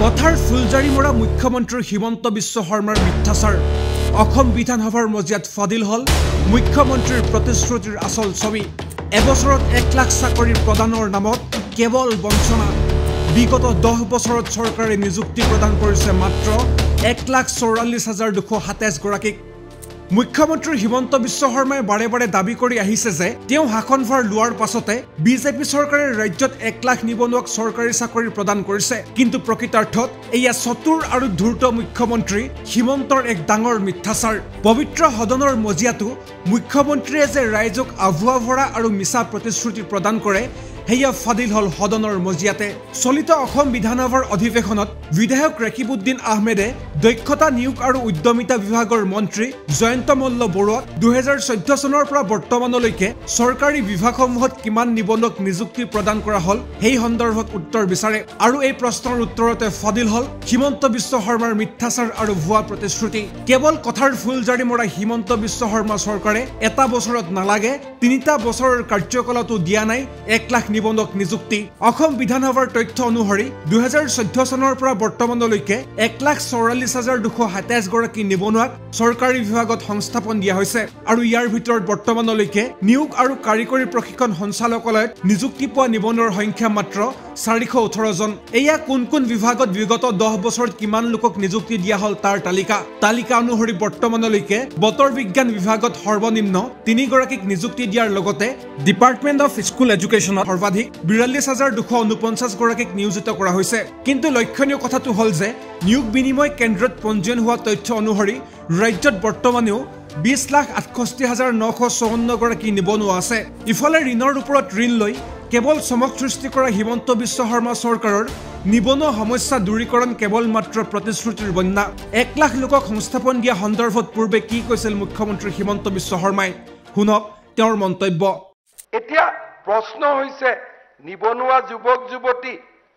কথাৰ ফুলজাৰি মৰা মুখ্যমন্ত্ৰী হিমন্ত বিশ্ব শৰ্মাৰ মিথ্যাচাৰ অসম বিধানসভাৰ মজিয়াত ফাদিল হল মুখ্যমন্ত্ৰীৰ প্ৰতিশ্ৰুতিৰ আচল ছবি এবছৰত 1 লাখ চাকৰি প্ৰদানৰ নামত কেৱল বঞ্চনা বিগত 10 বছৰত চৰকাৰে নিযুক্তি প্ৰদান কৰিছে মাত্ৰ 1,44,227 গৰাকীক মুখ্যমন্ত্ৰী হিমন্ত বিশ্ব শৰ্মাই বাৰে বাৰে দাবী কৰি আহিছে যে তেওঁ শাসনভাৰ লোৱাৰ পাছতে বিজেপি চৰকাৰে ৰাজ্যত 1 লাখ নিবনুৱাক চৰকাৰী চাকৰি প্ৰদান কৰিছে কিন্তু প্ৰকৃতাৰ্থত এয়া চতুৰ আৰু ধূৰ্ত মুখ্যমন্ত্ৰী হিমন্তৰ এক ডাঙৰ মিথ্যাচাৰ পবিত্ৰ সদনৰ মজিয়াটো মুখ্যমন্ত্ৰীয়ে যে ৰাইজক আভুৱা ভৰা আৰু মিছা প্ৰতিশ্ৰুতি প্ৰদান কৰে হেয়া ফাদিল হল সদনৰ মজিয়াতে চলিত অসম বিধানসভাৰ অধিৱেশনত বিধায়ক ৰাকিবউদ্দিন আহমেদে দক্ষতা নিয়োগ আৰু উদ্যমিতা বিভাগৰ মন্ত্ৰী জয়ন্ত মল্ল বৰুৱাক 2014 চনৰ পৰা বৰ্তমানলৈকে চৰকাৰী বিভাগসমূহত কিমান নিবনুৱাক নিযুক্তি প্ৰদান কৰা হল সেই সন্দৰ্ভত উত্তৰ বিচাৰে আৰু এই প্ৰশ্নৰ উত্তৰতে ফাদিল হল হিমন্ত বিশ্ব শৰ্মাৰ মিথ্যাচাৰ আৰু ভুৱা প্ৰতিশ্ৰুতি কেৱল কথাৰ ফুলজাৰি মৰা হিমন্ত বিশ্ব শৰ্মা চৰকাৰে এটা বছৰত নালাগে 3টা বছৰৰ কাৰ্যকালতো দিয়া নাই 1 লাখ নিবনুৱাক নিযুক্তি অসম বিধানসভাৰ তথ্য অনুসৰি 2014 চনৰ পৰা বৰ্তমানলৈকে 1,44,227 গৰাকী নিবনুৱাক চৰকাৰী বিভাগত সংস্থাপন দিয়া হৈছে আৰু ইয়াৰ ভিতৰত বৰ্তমানলৈকে নিয়োগ আৰু কাৰিকৰী প্ৰশিক্ষণ সঞ্চালকালয়ত নিযুক্তি পোৱা নিবনুৱাৰ সংখ্যা মাত্ৰ 418 জন এয়া কোন কোন বিভাগত বিগত 10 বছৰত কিমান লোকক নিযুক্তি দিয়া হল তাৰ তালিকা অনুসৰি বৰ্তমানলৈকে বতৰ বিজ্ঞান বিভাগত সৰ্বনিম্ন 3 গৰাকীক নিযুক্তি দিয়াৰ লগতে ডিপাৰ্টমেণ্ট অফ স্কুল এডুকেশ্যনত সৰ্বাধিক 42,249 গৰাকীক নিয়োজিত কৰা হৈছে কিন্তু লক্ষণীয় কথাটো হল যে নিয়োগ বিনিময় কেন্দ্ৰত পঞ্জীয়ন হোৱা তথ্য অনুসৰি ৰাজ্যত বৰ্তমানেও 20,68,954 গৰাকী নিবনুৱা আছে ইফালে ঋণৰ ওপৰত ঋণ লৈ কেৱল চমক সৃষ্টি কৰা হিমন্ত বিশ্ব শৰ্মা চৰকাৰৰ নিবনুৱা সমস্যা দূৰীকৰণ কেৱল মাত্ৰ প্ৰতিশ্ৰুতিৰ বন্যা 1 লাখ লোকক সংস্থাপন দিয়া সন্দৰ্ভত পূৰ্বে কি কৈছিল মুখ্যমন্ত্ৰী হিমন্ত বিশ্ব শৰ্মাই শুনক তেওঁৰ মন্তব্য এতিয়া প্ৰশ্ন হৈছে নিবনুৱা যুৱক যুৱতী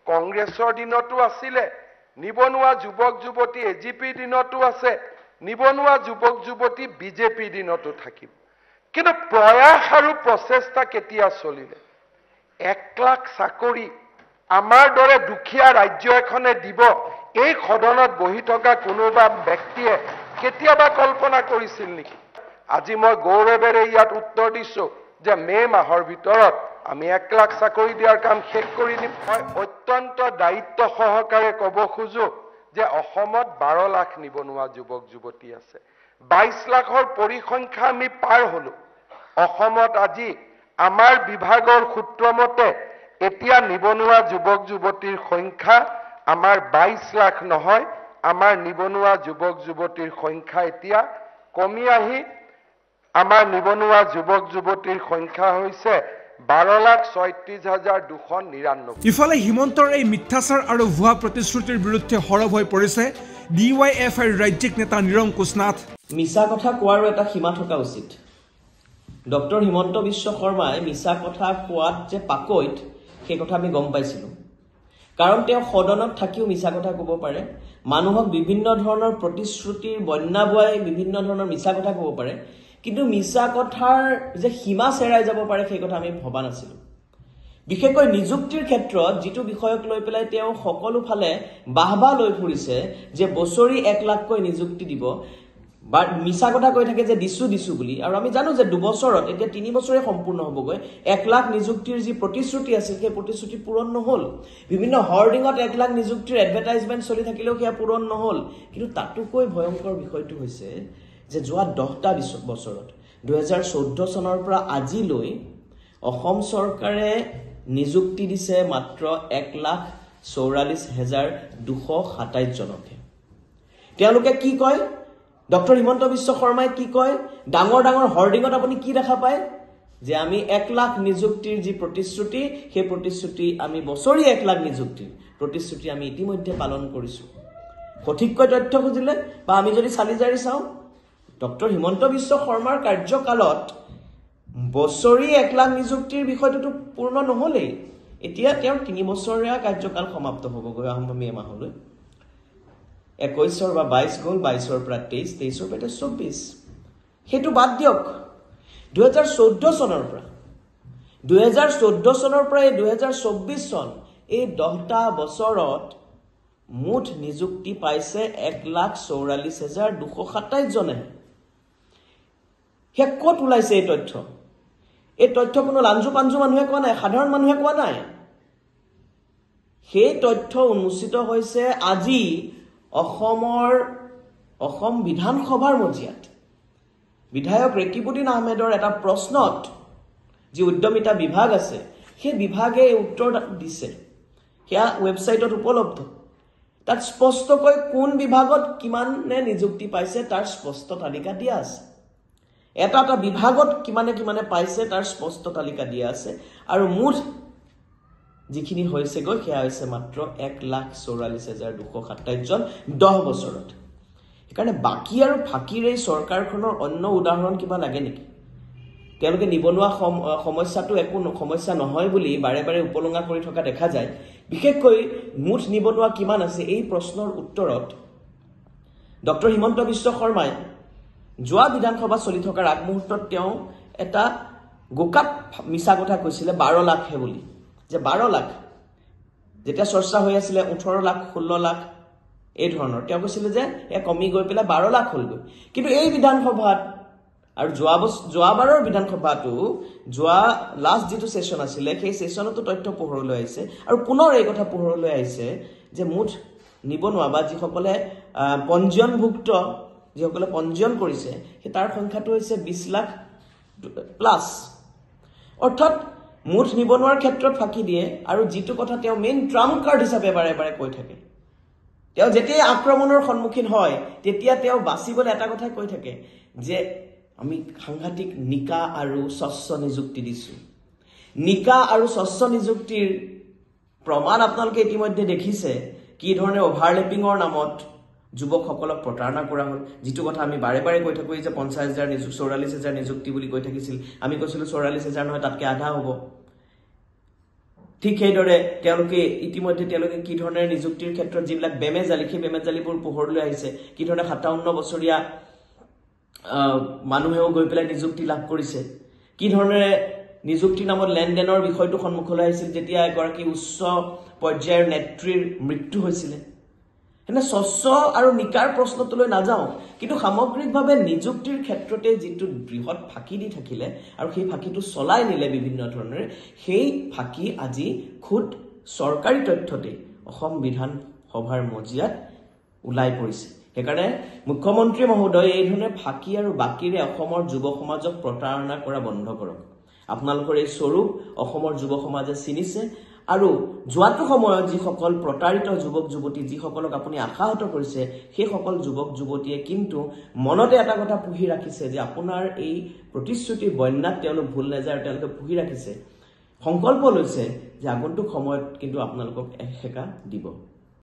কংগ্ৰেছৰ দিনতো আছিলে নিবনুৱা যুৱক যুৱতী এজিপি দিনতো আছে নিবনুৱা যুৱক যুৱতী বিজেপি দিনতো থাকিব কিন্তু প্ৰয়াস আৰু প্ৰচেষ্টা কেতিয়া চলিলে 1 লাখ চাকৰি আমাৰ দৰে দুখীয়া ৰাজ্য এখনে দিব এই সদনত বহি থকা কোনোবা ব্যক্তিয়ে কেতিয়াবা কল্পনা কৰিছিল নেকি আজি মই গৌৰৱেৰে ইয়াত উত্তৰ দিছো যে মে মাহৰ ভিতৰত আমি 1 লাখ চাকৰি দিয়াৰ কাম শেষ কৰি দিম মই অত্যন্ত দায়িত্ব সহকাৰে ক'ব খোজো যে অসমত 12 লাখ নিবনুৱা যুৱক যুৱতী আছে 22 লাখৰ পৰিসংখ্যা আমি পাৰ হলো অসমত আজি আমাৰ বিভাগৰ সূত্ৰমতে এতিয়া নিবনুৱা যুৱক যুৱতীৰ সংখ্যা আমাৰ 22 লাখ নহয় আমাৰ নিবনুৱা যুৱক যুৱতীৰ সংখ্যা এতিয়া কমি আহি আমাৰ নিবনুৱা যুৱক যুৱতীৰ সংখ্যা হৈছে 12,36,299 ইফালে হিমন্তৰ এই মিথ্যাচাৰ আৰু ভুৱা প্ৰতিশ্ৰুতিৰ বিৰুদ্ধে সৰব হৈ পৰিছে ডিৱাইএফআই ৰাজ্যিক নেতা নিৰংকুশ নাথ মিছা কথা কোৱাৰো এটা সীমা থকা উচিত ডক্টৰ হিমন্ত বিশ্ব শৰ্মাই মিছা কথা কোৱাত যে পাকৈত সেই কথা আমি গম পাইছিলো কাৰণ তেওঁ সদনত থাকিও মিছা কথা ক'ব পাৰে মানুহক বিভিন্ন ধৰণৰ প্ৰতিশ্ৰুতিৰ বন্যা বুৱাই বিভিন্ন ধৰণৰ মিছা কথা ক'ব পাৰে কিন্তু মিছা কথাৰ যে সীমা চেৰাই যাব পাৰে সেই কথা আমি ভবা নাছিলো বিশেষকৈ নিযুক্তিৰ ক্ষেত্ৰত যেটো বিষয়ক লৈ পেলাই তেওঁ সকলো ফালে বাহবা লৈ ফুৰিছে যে বছৰি 1 লাখকৈ নিযুক্তি দিব বা মিছা কথা কৈ থাকে যে দিছু বুলি আৰু আমি জানো যে 2 বছৰত এতিয়া 3 বছৰে সম্পূৰ্ণ হ'বগৈ 1 লাখ নিযুক্তিৰ যি প্ৰতিশ্ৰুতি আছিল সেই প্ৰতিশ্ৰুতি পূৰণ নহল বিভিন্ন হৰ্ডিঙত 1 লাখ নিযুক্তিৰ এডভাৰটাইজমেন্ট চলি থাকিলেও সেয়া পূৰণ নহল কিন্তু তাতোকৈ ভয়ংকৰ বিষয়টো হৈছে যে যোৱা 10টা বছৰত 2014 চনৰ পৰা আজিলৈ অসম চৰকাৰে নিযুক্তি দিছে মাত্ৰ 1,44,227 জনকে তেওঁলোকে কি কয় ডক্টৰ হিমন্ত বিশ্ব শৰ্মাই কি কয় ডাঙৰ হৰ্ডিঙত আপুনি কি দেখা পায় যে আমি 1 লাখ নিযুক্তিৰ যি প্ৰতিশ্ৰুতি সেই প্ৰতিশ্ৰুতি আমি বছৰি 1 লাখ নিযুক্তিৰ প্ৰতিশ্ৰুতি আমি ইতিমধ্যে পালন কৰিছো সঠিককৈ তথ্য খুজিলে বা আমি যদি চালিজাৰি চাওঁ ডক্টৰ হিমন্ত বিশ্ব শৰ্মাৰ কাৰ্যকালত বছৰি 1 লাখ নিযুক্তিৰ বিষয়টো পূৰ্ণ নহলেই এতিয়া তেওঁৰ 3 বছৰীয়া কাৰ্যকাল সমাপ্ত হ'বগৈ মে মাহলৈ 21 বা 22 গ'ল 22 পৰা 23 23 পৰা 24 হেতু বাদ দিয়ক 2014 চনৰ পৰা 2024 চন এই 10টা বছৰত মুঠ নিযুক্তি পাইছে 1,44,227 জনে। হে ক'ত ওলাইছে এই তথ্য? এই তথ্য কোনো লাঞ্জু পাঞ্জু মানুহে কোৱা নাই, সাধাৰণ মানুহে কোৱা নাই। সেই তথ্য উন্মোচিত হৈছে আজি অসম বিধানসভাৰ মজিয়াত বিধায়ক ৰেকিবুদ্দিন আহমেদৰ এটা প্ৰশ্নত যি উদ্যমিতা বিভাগ আছে সেই বিভাগে এই উত্তৰ দিছে। সেয়া ৱেবছাইটত উপলব্ধ। তাত স্পষ্টকৈ কোন বিভাগত কিমানে নিযুক্তি পাইছে তাৰ স্পষ্ট তালিকা দিয়া আছে। এটা বিভাগত কিমানে পাইছে তাৰ স্পষ্ট তালিকা দিয়া আছে। আৰু মুঠ যিখিনি হৈছেগৈ সেয়া হৈছে মাত্ৰ 1,44,227 জন 10 বছৰত। সেইকাৰণে বাকী আৰু ফাঁকিৰ এই চৰকাৰখনৰ অন্য উদাহৰণ কিবা লাগে নেকি? তেওঁলোকে নিবনুৱা সমস্যাটো একো সমস্যা নহয় বুলি বাৰে বাৰে উপলঙা কৰি থকা দেখা যায়। বিশেষকৈ মুঠ নিবনুৱা কিমান আছে এই প্ৰশ্নৰ উত্তৰত ডক্টৰ হিমন্ত বিশ্ব শৰ্মাই যোৱা বিধানসভা চলি থকাৰ আগমুহূৰ্তত তেওঁ এটা গোকাত মিছা কথা কৈছিলে 12 লাখহে বুলি, যে 12 লাখ যেতিয়া চৰ্চা হৈ আছিলে 18 লাখ 16 লাখ এই ধৰণৰ, তেওঁ কৈছিলে যে কমি গৈ পেলাই 12 লাখ হ'লগৈ। কিন্তু এই বিধানসভাত আৰু যোৱাবাৰৰ বিধানসভাটো যোৱা লাষ্ট যিটো সেশন আছিলে সেই সেশনতো তথ্য পোহৰলৈ আহিছে আৰু পুনৰ এই কথা পোহৰলৈ আহিছে যে মুঠ নিবনুৱা বা যিসকলে পঞ্জীয়নভুক্ত যিসকলে পঞ্জীয়ন কৰিছে সেই তাৰ সংখ্যাটো হৈছে 20 লাখ প্লাছ। অৰ্থাৎ মুঠ নিবনুৱাৰ ক্ষেত্ৰত ফাঁকি দিয়ে। আৰু যিটো কথা তেওঁ মেইন ট্ৰাম্প কাৰ্ড হিচাপে বাৰে বাৰে কৈ থাকে, তেওঁ যেতিয়া আক্ৰমণৰ সন্মুখীন হয় তেতিয়া তেওঁ বাচিবলৈ এটা কথাই কৈ থাকে যে আমি সাংঘাতিক নিকা আৰু স্বচ্ছ নিযুক্তি দিছো। নিকা আৰু স্বচ্ছ নিযুক্তিৰ প্ৰমাণ আপোনালোকে ইতিমধ্যে দেখিছে কি ধৰণে অভাৰলেপিঙৰ নামত যুৱকসকলক প্ৰতাৰণা কৰা হ'ল। যিটো কথা আমি বাৰে বাৰে কৈ থাকোঁ যে 50,000 নিযুক্তি 44,000 নিযুক্তি বুলি কৈ থাকিছিল, আমি কৈছিলোঁ 44,000 নহয় তাতকৈ আধা হ'ব। ঠিক সেইদৰে ইতিমধ্যে তেওঁলোকে কি ধৰণে নিযুক্তিৰ ক্ষেত্ৰত যিবিলাক বেমেজালি সেই বেমেজালিবোৰ পোহৰলৈ আহিছে। কি ধৰণে 57 বছৰীয়া মানুহেও গৈ পেলাই নিযুক্তি লাভ কৰিছে। কি ধৰণে নিযুক্তিৰ নামত লেনদেনৰ বিষয়টো সন্মুখলৈ আহিছিল যেতিয়া এগৰাকী উচ্চ পৰ্যায়ৰ নেত্ৰীৰ মৃত্যু হৈছিলে। এনে স্বচ্ছ আৰু নিকাৰ প্ৰশ্নটোলৈ নাযাওঁ, কিন্তু সামগ্ৰিকভাৱে নিযুক্তিৰ ক্ষেত্ৰতে যিটো বৃহৎ ফাঁকি দি থাকিলে আৰু সেই ফাঁকিটো চলাই নিলে বিভিন্ন ধৰণেৰে, সেই ফাঁকি আজি খুদ চৰকাৰী তথ্যতে অসম বিধানসভাৰ মজিয়াত ওলাই পৰিছে। সেইকাৰণে মুখ্যমন্ত্ৰী মহোদয় এই ধৰণে ফাঁকি আৰু বাকীৰে অসমৰ যুৱ সমাজক প্ৰতাৰণা কৰা বন্ধ কৰক। আপোনালোকৰ এই স্বৰূপ অসমৰ যুৱ সমাজে চিনিছে আৰু যোৱাটো সময়ত যিসকল প্ৰতাৰিত যুৱক যুৱতী যিসকলক আপুনি আশাহত কৰিছে সেই সকল যুৱক যুৱতীয়ে কিন্তু মনতে এটা কথা পুহি ৰাখিছে যে আপোনাৰ এই প্ৰতিশ্ৰুতিৰ বন্যাত তেওঁলোক ভুল নাযায় আৰু তেওঁলোকে পুহি ৰাখিছে, সংকল্প লৈছে যে আগন্তুক সময়ত কিন্তু আপোনালোকক এসেকা দিব।